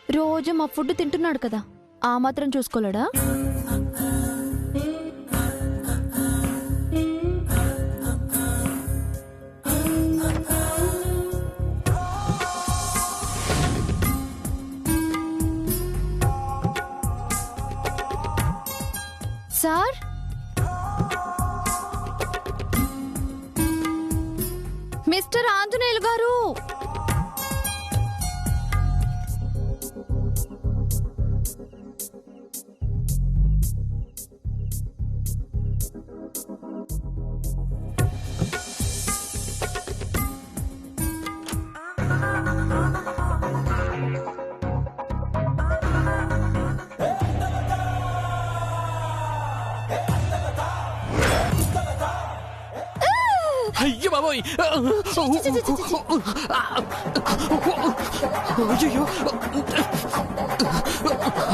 రోజు మా ఫుడ్ తింటున్నాడు కదా, ఆ మాత్రం చూసుకోలేడా? సార్, మిస్టర్ ఆంజనేయులు గారు, అయ్యో బాబోయ్,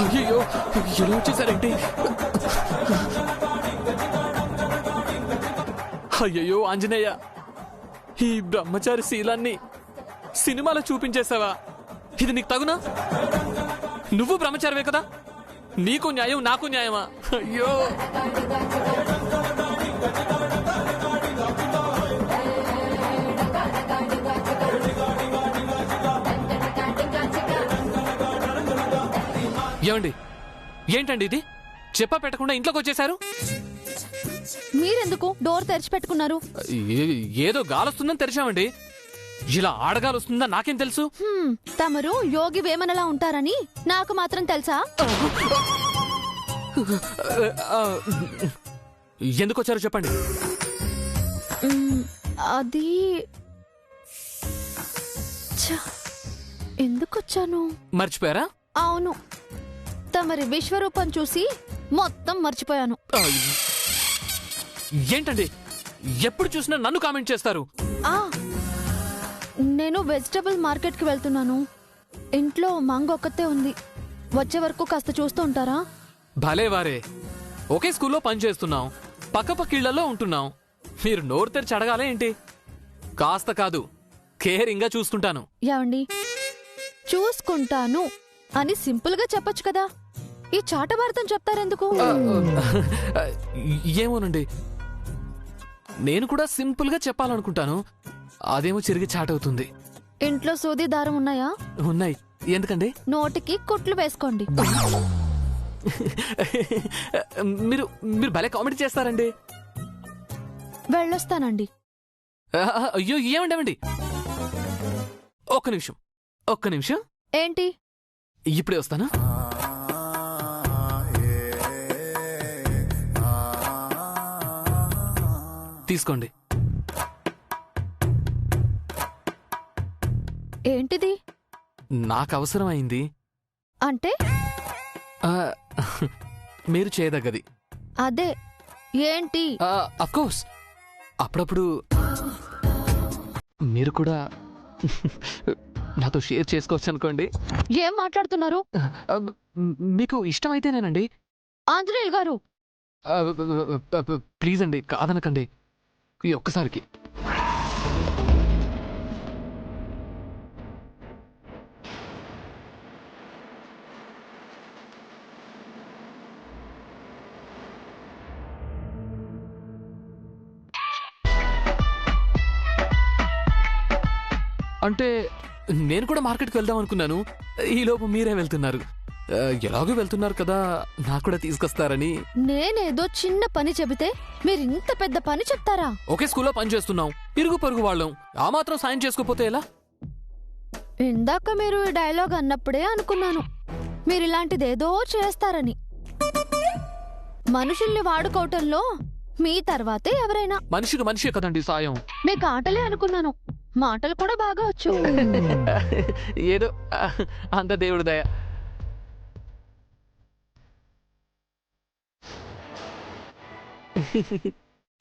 అయ్యో ఎలా వచ్చేసారేంటి? అయ్యయ్యో ఆంజనేయ, ఈ బ్రహ్మచారి శీలాన్ని సినిమాలో చూపించేసావా? ఇది నీకు తగునా? నువ్వు బ్రహ్మచారివే కదా, నీకు న్యాయం నాకు న్యాయమా? అయ్యో ఏమండి, ఏంటండి ఇది? చెప్పా పెట్టకుండా ఇంట్లోకి వచ్చేసారు? మీరెందుకు డోర్ తెరిచి పెట్టుకున్నారు? ఏదో గాలొస్తుందని తెరిచామండి. ఇలా ఆడగాలొస్తుందా నాకేం తెలుసు? తమరు యోగి వేమనలా ఉంటారని నాకు మాత్రం తెలుసా? ఎందుకు వచ్చారో చెప్పండి. అది ఎందుకొచ్చాను మర్చిపోయారా? అవును, తమరి విశ్వరూపం చూసి మొత్తం మర్చిపోయాను. ఏంటండి ఎప్పుడు చూసినా నన్ను కామెంట్ చేస్తారు? నేను వెజిటబుల్ మార్కెట్ కి వెళ్తున్నాను. ఇంట్లో మంగొక్కతే ఉంది. వచ్చే వరకు కాస్త చూస్తూ ఉంటారా? భలే వారే, ఒకే స్కూల్లో పనిచేస్తున్నాం, పక్క ఇళ్లలో ఉంటున్నాం. మీరు నోరు తెరిచి అడగాలే ఏంటి? కాస్త కాదు, కేరింగ్ గా చూసుకుంటాను. ఏమండి, చూసుకుంటాను అని సింపుల్ గా చెప్పొచ్చు కదా, ఈ చాటభారతం చెప్తారెందుకు? ఏమోనండి, నేను కూడా సింపుల్ గా చెప్పాలనుకుంటాను, అదేమో చిరిగి చాటవుతుంది. ఇంట్లో సూది దారం ఉన్నాయా? ఉన్నాయి. ఎందుకండి? నోటికి కుట్లు వేసుకోండి. మీరు మీరు భలే కామెడీ చేస్తారండి. వెళ్ళొస్తానండి. అయ్యో ఏమండి, ఒక్క నిమిషం. ఏంటి? ఇప్పుడే వస్తాను. తీసుకోండి. ఏంటిది? నాకు అవసరమైంది. అంటే? మీరు చేయదగ్గది. అదే ఏంటి? అఫ్కోర్స్, అప్పుడప్పుడు మీరు కూడా నాతో షేర్ చేసుకోవచ్చు అనుకోండి. ఏం మాట్లాడుతున్నారు? మీకు ఇష్టమైతేనేనండి. ఆంజనేయులు గారు, ప్లీజ్ అండి, కాదనకండి. ఈ ఒక్కసారికి. అంటే నేను కూడా మార్కెట్కి వెళ్దాం అనుకున్నాను, ఈలోపు మీరే వెళ్తున్నారు. ఎలాగో వెళ్తున్నారు కదా, నాకు కూడా తీసుకొస్తారని. నేనేదో చిన్న పని చెబితే మీరు ఇంత పెద్ద పని చెప్తారా? ఒకే స్కూల్లో పని చేస్తున్నాం, ఇరుగు పొరుగు వాళ్ళం, ఆ మాత్రం సాయం చేసుకోపోతే ఎలా? ఇందాక మీరు ఈ డైలాగ్ అన్నప్పుడే అనుకున్నాను మీరు ఇలాంటిదేదో చేస్తారని. మనుషుల్ని వాడుకోవటంలో మీ తర్వాతే ఎవరైనా. మనిషికి మనిషే కదండి సాయం. మీకు ఆటలే అనుకున్నాను, మాటలు కూడా బాగా వచ్చు. ఏదో అంత దేవుడి దయ.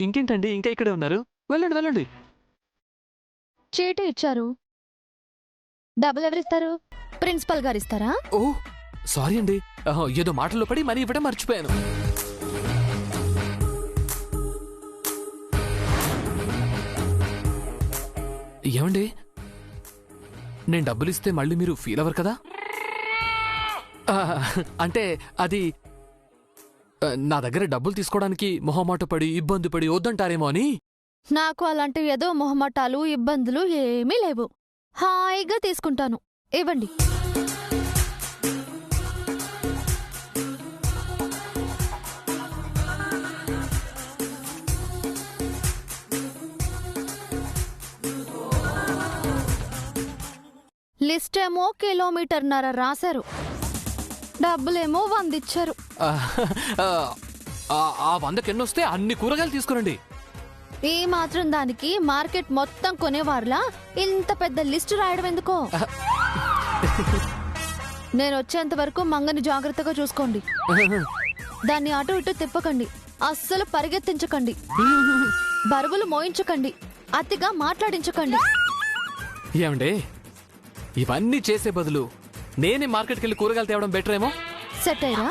ఇంకేంటండి, ఇంకా ఇక్కడే ఉన్నారు? వెళ్ళండి వెళ్ళండి. చీటీ ఇచ్చారు, డబ్బులు ఎవరిస్తారు? ప్రిన్సిపల్ గారు ఇస్తారా? ఓ సారీ అండి, ఏదో మాటల్లో పడి మనీ ఇవ్వడం మర్చిపోయాను. ఏమండి, నేను డబ్బులిస్తే మళ్ళీ మీరు ఫీల్ అవ్వరు కదా? ఆ, అంటే అది నా దగ్గర డబ్బులు తీసుకోవడానికి మొహమాట పడి ఇబ్బంది పడి వద్దంటారేమో అని. నాకు అలాంటివి ఏదో మొహమాటాలు ఇబ్బందులు ఏమీ లేవు. హాయిగా తీసుకుంటాను. ఇవ్వండి. లిస్ట్ ఏమో కిలోమీటర్న్నర రాశారు, డబ్బులేమో 100 ఇచ్చారు. ఆ, ఆ 100కి ఎన్నొస్తే అన్ని కూరగాయలు తీసుకురండి. ఈ మాత్రం దానికి మార్కెట్ మొత్తం కొనేవారులా ఇంత పెద్ద లిస్టు రాయడం ఎందుకో? నేను వచ్చేంత వరకు మంగని జాగ్రత్తగా చూసుకోండి. దాన్ని అటు ఇటు తిప్పకండి, అస్సలు పరిగెత్తించకండి, బరువులు మోయించకండి, అతిగా మాట్లాడించకండి. ఏమండి, ఇవన్నీ చేసే బదులు నేనే మార్కెట్కి వెళ్ళి కూరగాయలు తేవడం బెటర్ ఏమో. సెట్ అయ్యరా?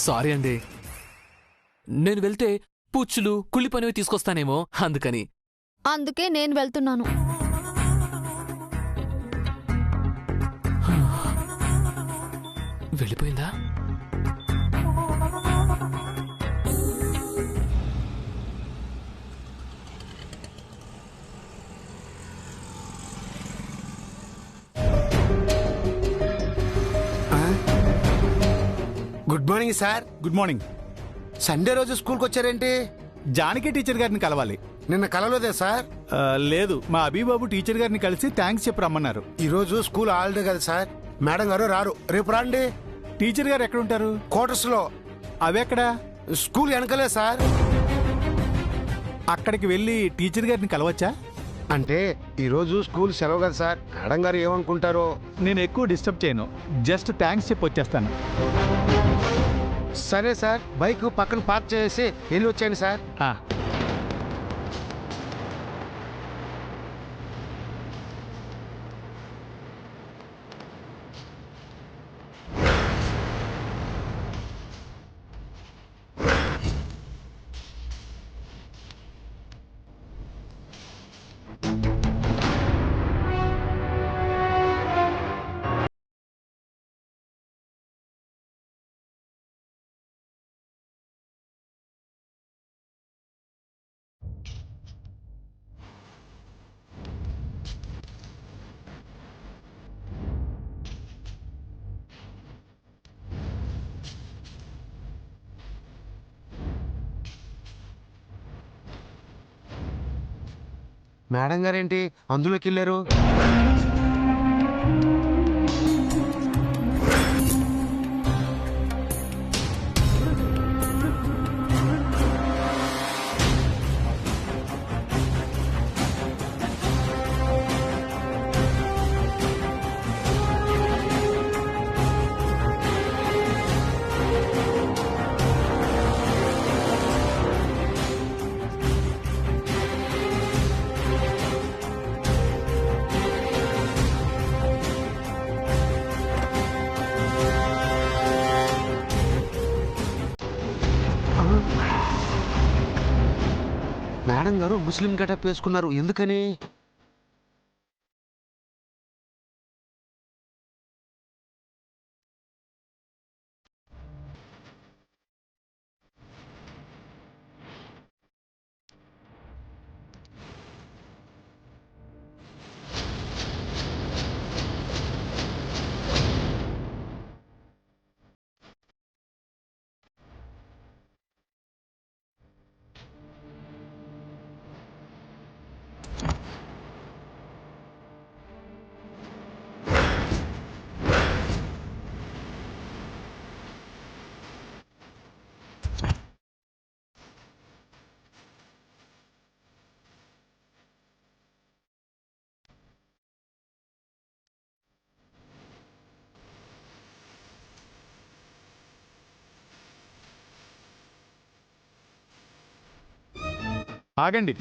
సారీ అండి, నేను వెళ్తే పుచ్చులు కుళ్ళిపోయినవి తీసుకొస్తానేమో అందుకని. అందుకే నేను వెళ్తున్నాను. వెళ్ళిపోయిందా? Good morning sir. Good morning. Sunday రోజు స్కూల్కి వచ్చారేంటి? జానకి టీచర్ గారిని కలవాలి. నిన్న కలవలేదే సార్? లేదు, మా అభిబాబు టీచర్ గారిని కలిసి థ్యాంక్స్ చెప్పి రమ్మన్నారు. ఈరోజు స్కూల్ హాలిడే కదా సార్, మేడం గారు రారు. రేపు రండి. టీచర్ గారు ఎక్కడ ఉంటారు? క్వార్టర్స్ లో. అవెక్కడా? స్కూల్ వెనకలే సార్. అక్కడికి వెళ్ళి టీచర్ గారిని కలవచ్చా? అంటే ఈరోజు స్కూల్ సెలవు కదా సార్, మేడం గారు ఏమనుకుంటారో. నేను ఎక్కువ డిస్టర్బ్ చేయను, జస్ట్ థ్యాంక్స్ చెప్పి వచ్చేస్తాను. సరే సార్, బైక్ పక్కన పార్క్ చేసి వెళ్ళి వచ్చాను సార్. ఆ, మేడం గారు ఏంటి అందులోకి వెళ్ళారు? మేడం గారు ముస్లిం గెటప్ వేసుకున్నారు, ఎందుకని? ఆగండి.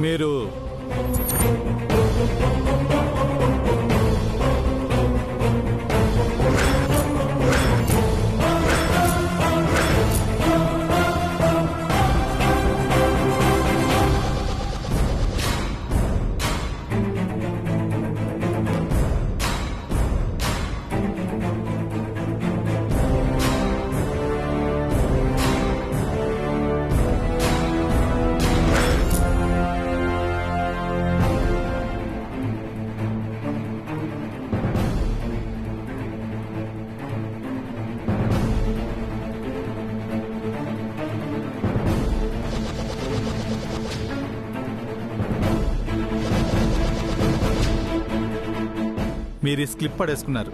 మీరు మీరు ఈ స్లిప్ పడేసుకున్నారు.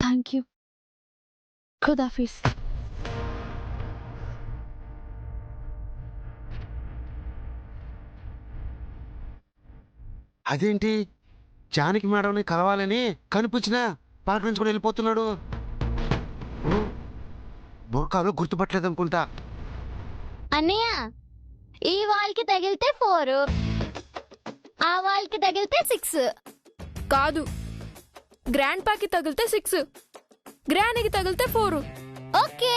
Thank you. ఖుదాఫీజ్. అదేంటి జానకి మేడంని కలవాలని కనిపించినా పలకరించుకొని వెళ్ళిపోతున్నాడు. బుర్కాలు గుర్తుపట్టలేదు అనుకుంటా. అన్నయ్య, ఈ వాల్ కి తగిలితే 4, ఆ వాల్ కి తగిలితే 6. కాదు, గ్రాండ్ పాకి తగిలితే 6, గ్రానీకి తగిలితే 4. ఓకే.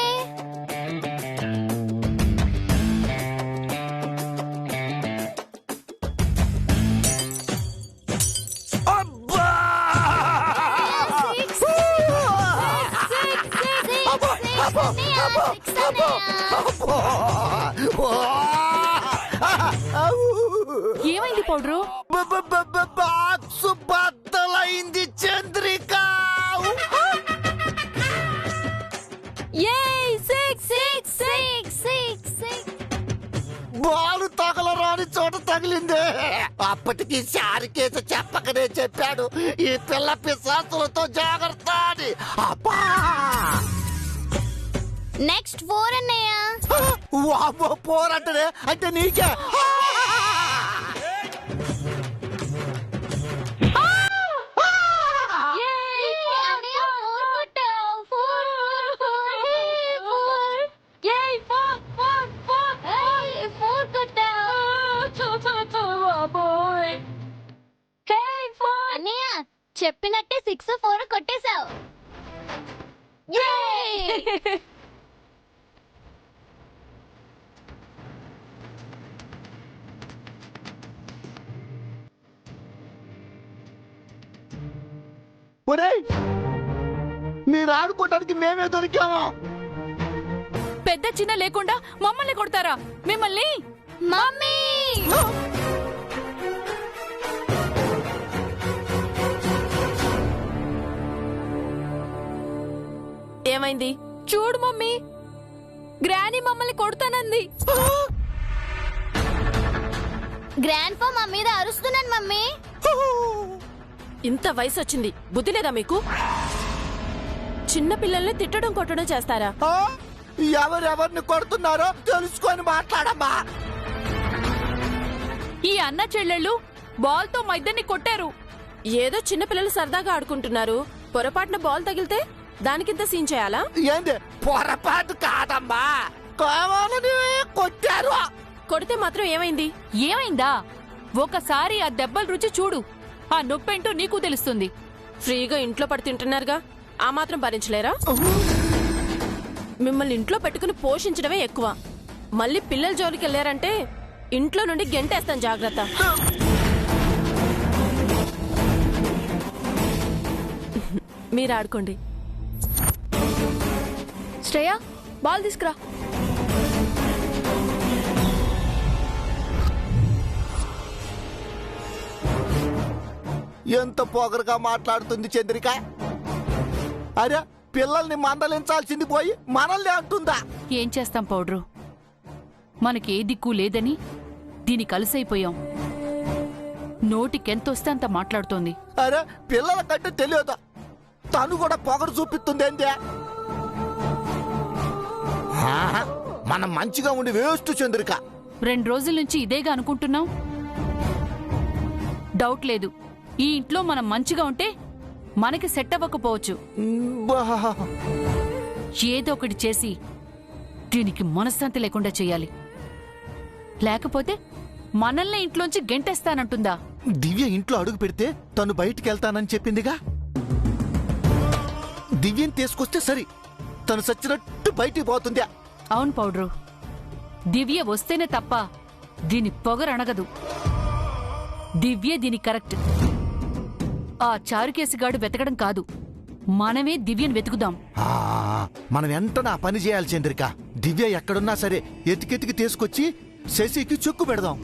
ఏమైంది పౌడరు? బాక్సు బద్దలైంది చంద్రిక. బాలు తగలరాని చోట తగిలింది. అప్పటికి శారికేసి చెప్పకనే చెప్పాడు, ఈ పిల్ల పిశాచులతో జాగ్రత్త అని. అబ్బా, నెక్స్ట్ 4 అన్నయ్య. వామ్మో, పోరంటనే అంటే నీకే. అన్నయ్య, చెప్పినట్టే 6, 4 కొట్టేశావు. ఒరేయ్, మీరు ఆడుకోవడానికి మేమే దొరికాము. పెద్ద చిన్న లేకుండా మమ్మల్ని కొడతారా? మిమ్మల్ని మమ్మీ, ఏమైంది? చూడు మమ్మీ, గ్రానీ మమ్మల్ని కొడతానంది. గ్రాండ్ ఫా మా మీద అరుస్తున్నాను మమ్మీ. ఇంత వయసు వచ్చింది, బుద్ధి లేదా మీకు? చిన్న పిల్లల్ని తిట్టడం కొట్టడం చేస్తారా? ఎవరెవరిని కొడుతున్నారో తెలుసుకొని మాట్లాడమ్మా. ఈ అన్న చెల్లెళ్ళు బాల్ తో మా ఇద్దరిని కొట్టారు. ఏదో చిన్న పిల్లలు సరదాగా ఆడుకుంటున్నారు, పొరపాటున బాల్ తగిలితే దానికింత సీన్ చేయాలా? ఏంది, పొరపాటు కాదమ్మా, కావాలని కొట్టారు. కొడితే మాత్రం ఏమైంది? ఏమైందా? ఒకసారి ఆ దెబ్బల రుచి చూడు, ఆ నొప్పేంటో నీకు తెలుస్తుంది. ఫ్రీగా ఇంట్లో పడి తింటున్నారుగా, ఆ మాత్రం భరించలేరా? మిమ్మల్ని ఇంట్లో పెట్టుకుని పోషించడమే ఎక్కువ. మళ్ళీ పిల్లల జోలికి వెళ్ళారంటే ఇంట్లో నుండి గెంటేస్తాను, జాగ్రత్త. మీరు ఆడుకోండి. శ్రేయ, బాల్ తీసుకురా. ఎంత పొగరుగా మాట్లాడుతుంది చంద్రిక. అరే, పిల్లల్ని మందలించాల్సింది పోయి మనల్ని అంటుందా? ఏం చేస్తాం పౌడ్రు, మనకే దిక్కు లేదని దీని కలిసైపోయాం. నోటికెంతొస్తే అంత మాట్లాడుతోంది. అరే, పిల్లల కంటే తెలియదా, తను కూడా పొగరు చూపిస్తుంది ఏంటి? మనం మంచిగా ఉండి వేస్ట్ చంద్రిక. 2 రోజుల నుంచి ఇదేగా అనుకుంటున్నాం. డౌట్ లేదు, ఈ ఇంట్లో మనం మంచిగా ఉంటే మనకి సెట్ అవ్వకపోవచ్చు. ఏదో ఒకటి చేసి దీనికి మనశ్శాంతి లేకుండా చేయాలి. లేకపోతే మనల్ని ఇంట్లోంచి గెంటేస్తానంటుందా? దివ్య ఇంట్లో అడుగు పెడితే తను బయటికి వెళ్తానని చెప్పిందిగా. దివ్యం తీసుకొస్తే సరి, తను సచ్చినట్టు బయటికి పోతుంది. అవును పౌడ్రు, దివ్య వస్తేనే తప్ప దీని పొగరనగదు. దివ్య దీని కరెక్ట్. ఆ చారుకేసిగాడు వెతకడం కాదు, మనమే దివ్యను వెతుకుదాం. మనం వెంటనే ఆ పని చేయాలి చంద్రిక. దివ్య ఎక్కడున్నా సరే ఎతికెతికి తీసుకొచ్చి శశికి చెక్కు పెడదాం.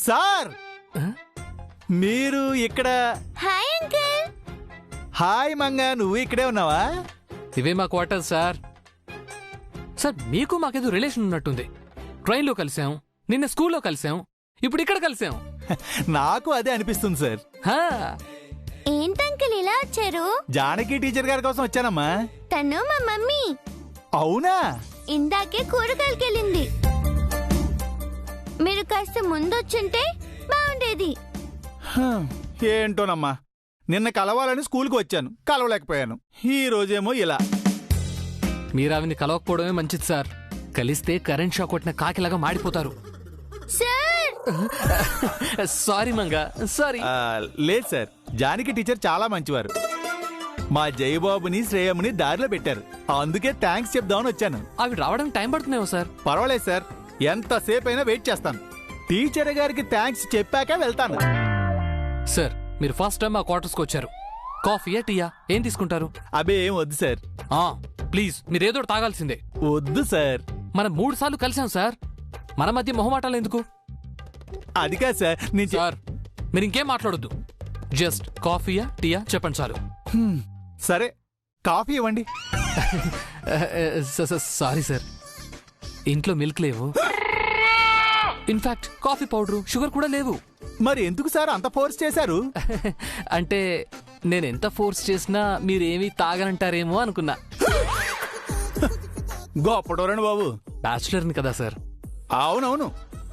సార్ మీరు ఇక్కడ? Hi uncle. హాయ్ మంగా, నువ్వు ఇక్కడే ఉన్నావా? ఇవే మా క్వార్టర్స్ సార్. సార్ మీకు మాకేదో రిలేషన్ ఉన్నట్టుంది. ట్రైన్లో కలిసాం, నిన్న స్కూల్లో కలిసాం, ఇప్పుడు ఇక్కడ కలిసాం. నాకు అదే అనిపిస్తుంది సార్. హా, ఏంటి అంకుల్ ఇలా వచ్చారు? జానకి టీచర్ గారి కోసం వచ్చానమ్మా. తను మా మమ్మీ. అవునా? ఇందాకే కూరగాయలకెళ్ళింది. మీరు కాస్త ముందొచ్చుంటే బాగుండేది. ఏంటోనమ్మా, నిన్న కలవాలని స్కూల్కి వచ్చాను, కలవలేకపోయాను. ఈ రోజేమో ఇలా. మీరు ఆవిని కలవకపోవడమే మంచిది సార్. కలిస్తే కరెంట్ షాక్ కొట్టిన కాకిలాగా మాడిపోతారు. సార్ సారీ మంగా, సారీ. లేదు సార్, జానకి టీచర్ చాలా మంచివారు. మా జయబాబుని శ్రేయముని దారిలో పెట్టారు. అందుకే థ్యాంక్స్ చెప్దామని వచ్చాను. అవి రావడానికి టైం పడుతున్నాయో సార్? పర్వాలేదు సార్, ఎంతసేపు అయినా వెయిట్ చేస్తాను. టీచర్ గారికి థ్యాంక్స్ చెప్పాక వెళ్తాను. సార్ మీరు ఫస్ట్ టైం మా క్వార్టర్స్కి వచ్చారు. కాఫీయా టీయా ఏం తీసుకుంటారు? అబే ఏం వద్దు సార్. ప్లీజ్ మీరేదో తాగాల్సిందే. వద్దు సార్. మనం 3 సార్లు కలిసాం సార్, మన మధ్య మొహమాటాలు ఎందుకు? అది కాదు సార్. సార్ మీరు ఇంకేం మాట్లాడొద్దు. జస్ట్ కాఫీయా టీయా చెప్పండి చాలు. సరే, కాఫీ ఇవ్వండి. సారీ సార్, ఇంట్లో మిల్క్ లేవు. ఇన్ఫాక్ట్ కాఫీ పౌడర్ షుగర్ కూడా లేవు. మరి ఎందుకు సార్ అంత ఫోర్స్ చేశారు? అంటే నేనెంత ఫోర్స్ చేసినా మీరేమీ తాగనంటారేమో అనుకున్నా. గొప్పడోరండి బాబు. బ్యాచులర్ని కదా సార్. అవునవును,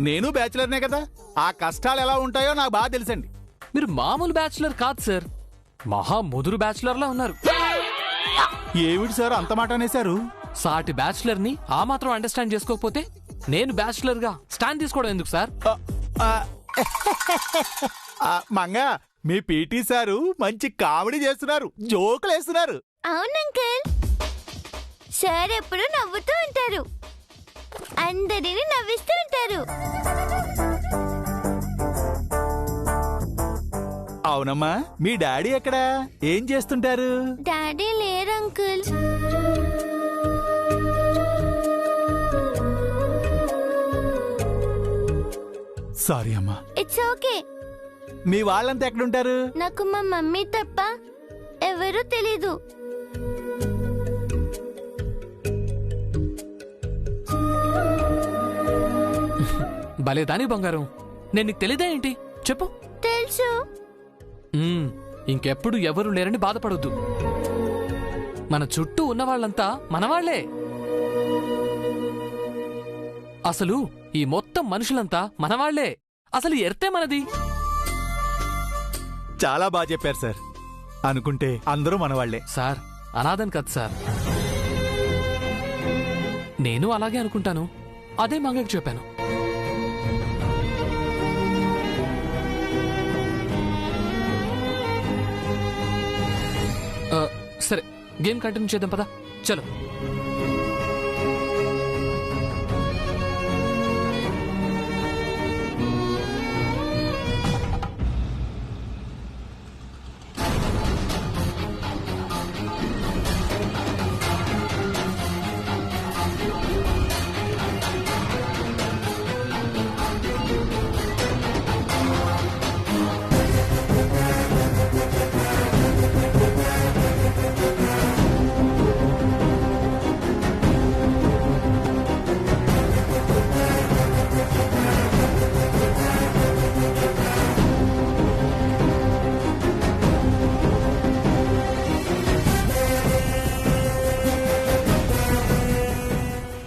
నేను బ్యాచులర్నే కదా. ఆ కష్టాలు ఎలా ఉంటాయో నాకు బాగా తెలుసండి. మీరు మామూలు బ్యాచులర్ కాదు సార్, మహా ముదురు బ్యాచులర్లా ఉన్నారు. ఏమిటి సార్ అంత మాట అనేశారు? సాటి బ్యాచులర్ని ఆ మాత్రం అండర్స్టాండ్ చేసుకోకపోతే నేను బ్యాచులర్గా స్టాండ్ తీసుకోవడం ఎందుకు సార్? మంగా, మీ పీటీ సారు మంచి కామెడీ చేస్తున్నారు, జోకులు వేస్తున్నారు. అవును అంకుల్. సార్ ఎప్పుడు నవ్వుతూ ఉంటారు, అందరిని నవ్విస్తూ ఉంటారు. అవునమ్మా, మీ డాడీ ఎక్కడా? ఏం చేస్తుంటారు? డాడీ లేరు అంకుల్. సారీ అమ్మా. It's okay. మీ వాళ్ళంతా ఎక్కడుంటారు? నాకు మా మమ్మీ తప్ప ఎవరూ తెలీదు. భలే దాని బంగారం, నేను నీకు తెలీదా ఏంటి? చెప్పు. తెలుసు. ఇంకెప్పుడు ఎవరు లేరని బాధపడొద్దు. మన చుట్టూ ఉన్న వాళ్ళంతా మనవాళ్లే. అసలు ఈ మొత్తం మనుషులంతా మనవాళ్లే. అసలు ఎర్తే మనది. చాలా బాగా చెప్పారు సార్. అనుకుంటే అందరూ మనవాళ్లే. సార్ అనాథన్ కదా సార్. నేను అలాగే అనుకుంటాను, అదే మంగకి చెప్పాను. సరే, గేమ్ కంటిన్యూ చేద్దాం పదా. చలో.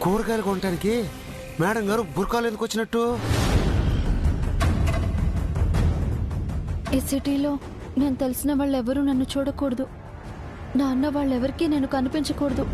కూరగాయలు కొనడానికి మేడం గారు బుర్కాలు ఎందుకు వచ్చినట్టు? ఈ సిటీలో నేను తెలిసిన వాళ్ళెవరూ నన్ను చూడకూడదు, నా అన్న వాళ్ళెవరికీ నేను కనిపించకూడదు.